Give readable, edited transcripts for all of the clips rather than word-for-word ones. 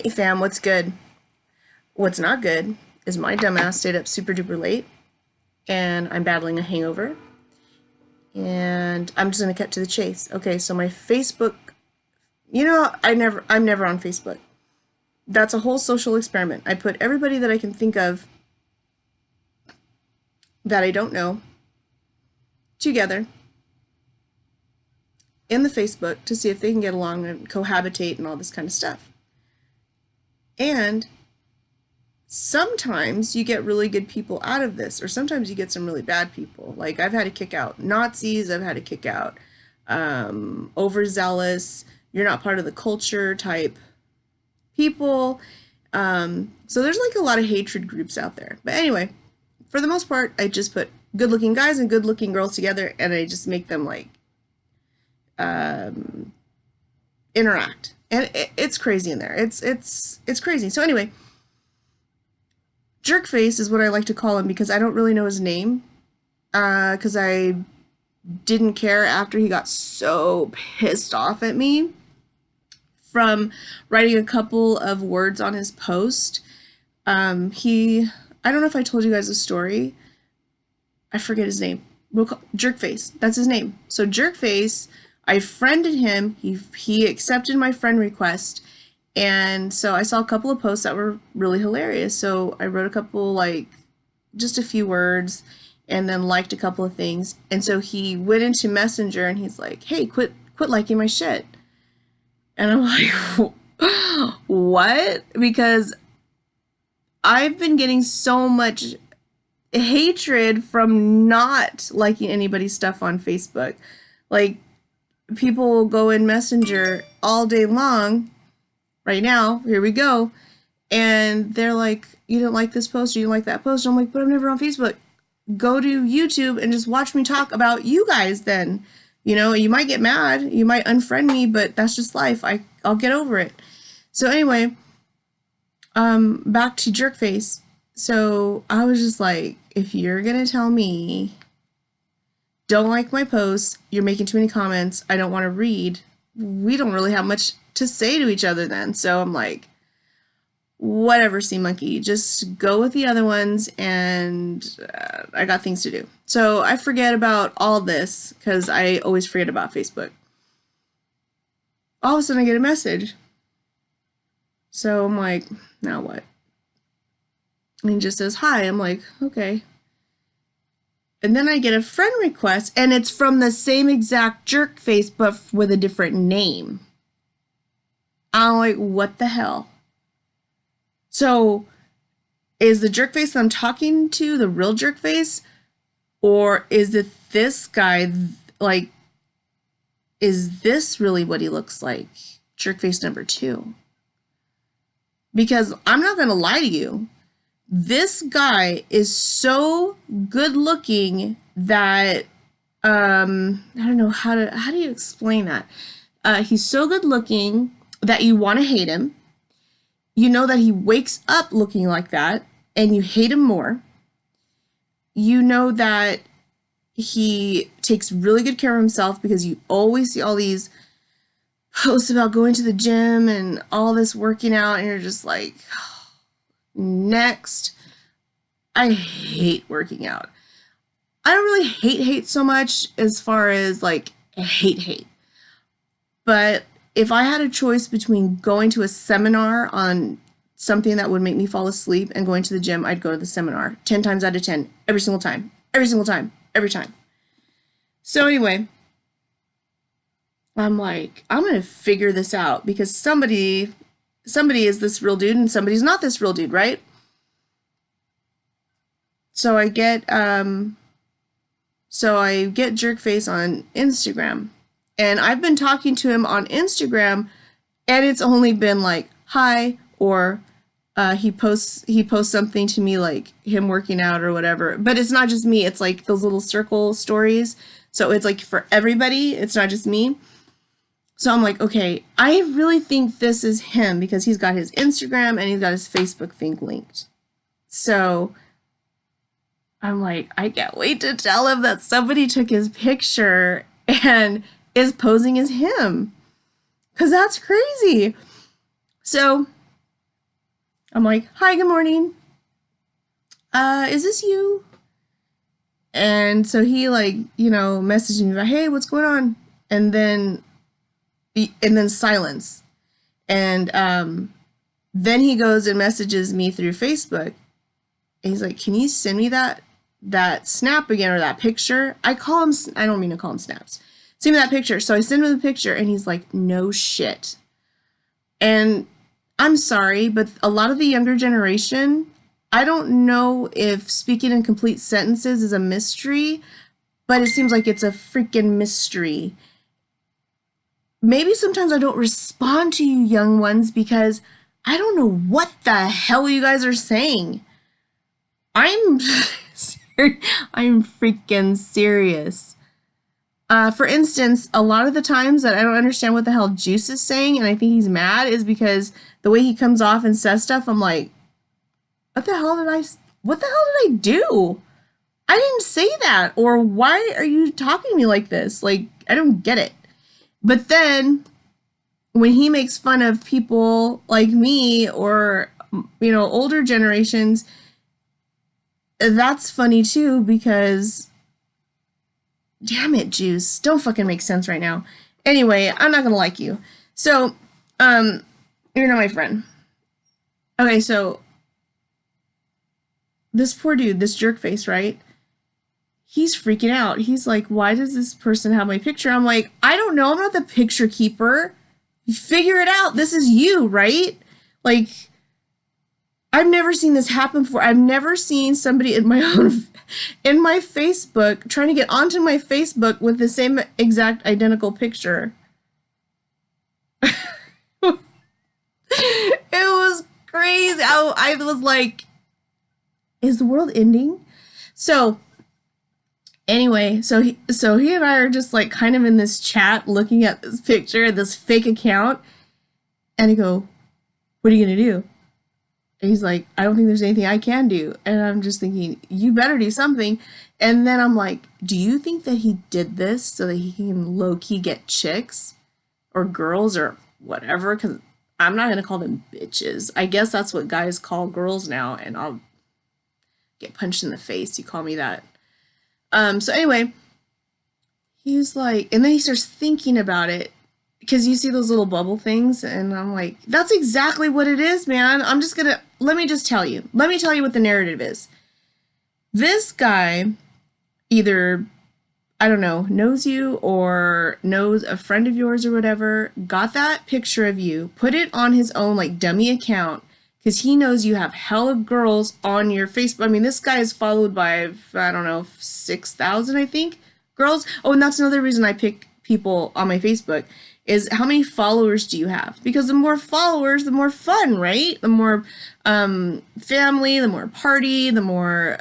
Hey fam, what's good? What's not good is my dumbass stayed up super duper late and I'm battling a hangover. And I'm just gonna cut to the chase. Okay, so my Facebook, I'm never on Facebook. That's a whole social experiment. I put everybody that I can think of that I don't know together in the Facebook to see if they can get along and cohabitate and all this kind of stuff. And sometimes you get really good people out of this, or sometimes you get some really bad people. Like I've had to kick out Nazis, I've had to kick out overzealous, you're not part of the culture type people. So there's like a lot of hatred groups out there. But anyway, for the most part, I just put good looking guys and good looking girls together and I just make them like interact. And it's crazy in there. It's crazy. So anyway, Jerkface is what I like to call him because I don't really know his name. Because I didn't care after he got so pissed off at me from writing a couple of words on his post. I don't know if I told you guys a story. I forget his name. Jerkface. That's his name. So Jerkface, I friended him. He accepted my friend request. And so I saw a couple of posts that were really hilarious. So I wrote a couple, like, just a few words and then liked a couple of things. And so he went into Messenger and he's like, hey, quit liking my shit. And I'm like, what? Because I've been getting so much hatred from not liking anybody's stuff on Facebook. Like, people go in Messenger all day long. Right now, here we go. And they're like, you don't like this post, or you don't like that post. I'm like, but I'm never on Facebook. Go to YouTube and just watch me talk about you guys then. You know, you might get mad, you might unfriend me, but that's just life. I'll get over it. So anyway, back to Jerkface. So I was just like, if you're gonna tell me don't like my posts, you're making too many comments, I don't want to read, we don't really have much to say to each other then. So I'm like, whatever, sea monkey, just go with the other ones, and I got things to do. So I forget about all this because I always forget about Facebook. All of a sudden I get a message. So I'm like, now what? And he just says hi. I'm like, okay. And then I get a friend request, and it's from the same exact Jerkface, but with a different name. I'm like, what the hell? So, is the Jerkface that I'm talking to the real Jerkface? Or is it this guy? Like, is this really what he looks like? Jerkface number 2. Because I'm not going to lie to you. This guy is so good looking that, I don't know how do you explain that? He's so good looking that you want to hate him. You know that he wakes up looking like that and you hate him more. You know that he takes really good care of himself because you always see all these posts about going to the gym and all this working out, and you're just like, next. I hate working out. I don't really hate so much as far as like hate. But if I had a choice between going to a seminar on something that would make me fall asleep and going to the gym, I'd go to the seminar 10 times out of 10, every single time. Every time. So anyway, I'm like, I'm going to figure this out because somebody is this real dude and somebody's not this real dude, right? So I get Jerkface on Instagram. And I've been talking to him on Instagram, and it's only been like, hi, or he posts something to me like him working out or whatever. But it's not just me. It's like those little circle stories. So it's like for everybody. It's not just me. So I'm like, okay, I really think this is him because he's got his Instagram and he's got his Facebook thing linked. So I'm like, I can't wait to tell him that somebody took his picture and is posing as him. Because that's crazy. So I'm like, hi, good morning. Is this you? And so he like, messaged me like, hey, what's going on? And then silence. And then he goes and messages me through Facebook. And he's like, can you send me that snap again or that picture? I don't mean to call him snaps. Send me that picture. So I send him the picture and he's like, no shit. And I'm sorry, but a lot of the younger generation, I don't know if speaking in complete sentences is a mystery, but it seems like it's a freaking mystery. Maybe sometimes I don't respond to you young ones because I don't know what the hell you guys are saying. I'm I'm freaking serious. For instance, a lot of the times that I don't understand what the hell Juice is saying and I think he's mad is because the way he comes off and says stuff, I'm like, what the hell did I do? I didn't say that. Or why are you talking to me like this? Like, I don't get it. But then when he makes fun of people like me or, older generations, that's funny too because damn it, Juice. Don't fucking make sense right now. Anyway, I'm not gonna like you. So, you're not my friend. Okay, so this poor dude, this jerk face, right? He's freaking out. He's like, why does this person have my picture? I'm like, I don't know. I'm not the picture keeper. Figure it out. This is you, right? Like, I've never seen this happen before. I've never seen somebody in my Facebook trying to get onto my Facebook with the same exact identical picture. It was crazy. I was like, is the world ending? So anyway, so he and I are just like kind of in this chat looking at this picture, this fake account, and I go, what are you gonna do? And he's like, I don't think there's anything I can do. And I'm just thinking, you better do something. And then I'm like, do you think that he did this so that he can low-key get chicks or girls or whatever? Because I'm not going to call them bitches. I guess that's what guys call girls now. And I'll get punched in the face. You call me that. So anyway, he's like, and then he starts thinking about it. Because you see those little bubble things, and I'm like, that's exactly what it is, man. Let me tell you what the narrative is. This guy either, I don't know, knows you or knows a friend of yours or whatever, got that picture of you, put it on his own, like, dummy account, because he knows you have hella girls on your Facebook. I mean, this guy is followed by, I don't know, 6,000, I think, girls. Oh, and that's another reason I pick people on my Facebook is how many followers do you have? Because the more followers, the more fun, right? The more family, the more party, the more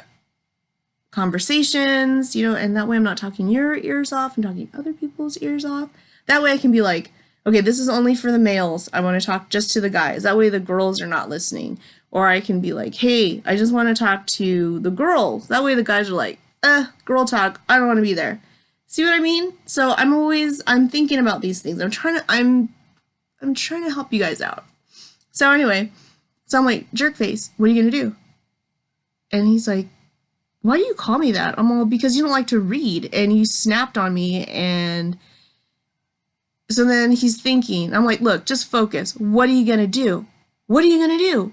conversations, and that way I'm not talking your ears off, I'm talking other people's ears off. That way I can be like, okay, this is only for the males. I want to talk just to the guys. That way the girls are not listening. Or I can be like, hey, I just want to talk to the girls. That way the guys are like, girl talk, I don't want to be there. See what I mean? So I'm thinking about these things. I'm trying to help you guys out. So anyway, so I'm like, jerk face, what are you gonna do? And he's like, why do you call me that? I'm all, because you don't like to read and you snapped on me. And so then he's thinking, I'm like, look, just focus. What are you gonna do? What are you gonna do?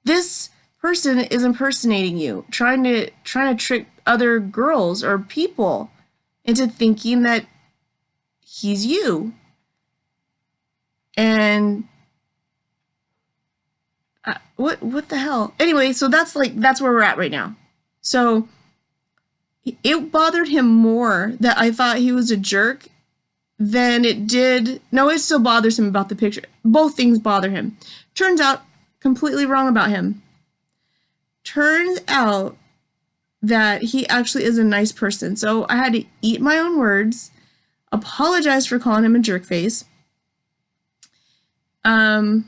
This person is impersonating you, trying to trick other girls or people into thinking that he's you. And what the hell? Anyway, so that's where we're at right now. So it bothered him more that I thought he was a jerk than it did. No, it still bothers him about the picture. Both things bother him. Turns out, completely wrong about him. Turns out that he actually is a nice person. So I had to eat my own words, apologize for calling him a jerk face. And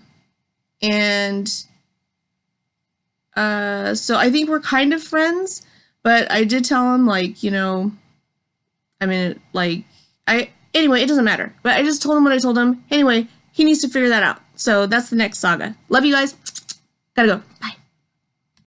so I think we're kind of friends, but I did tell him, like, anyway, it doesn't matter. But I just told him what I told him. Anyway, he needs to figure that out. So that's the next saga. Love you guys. Gotta go.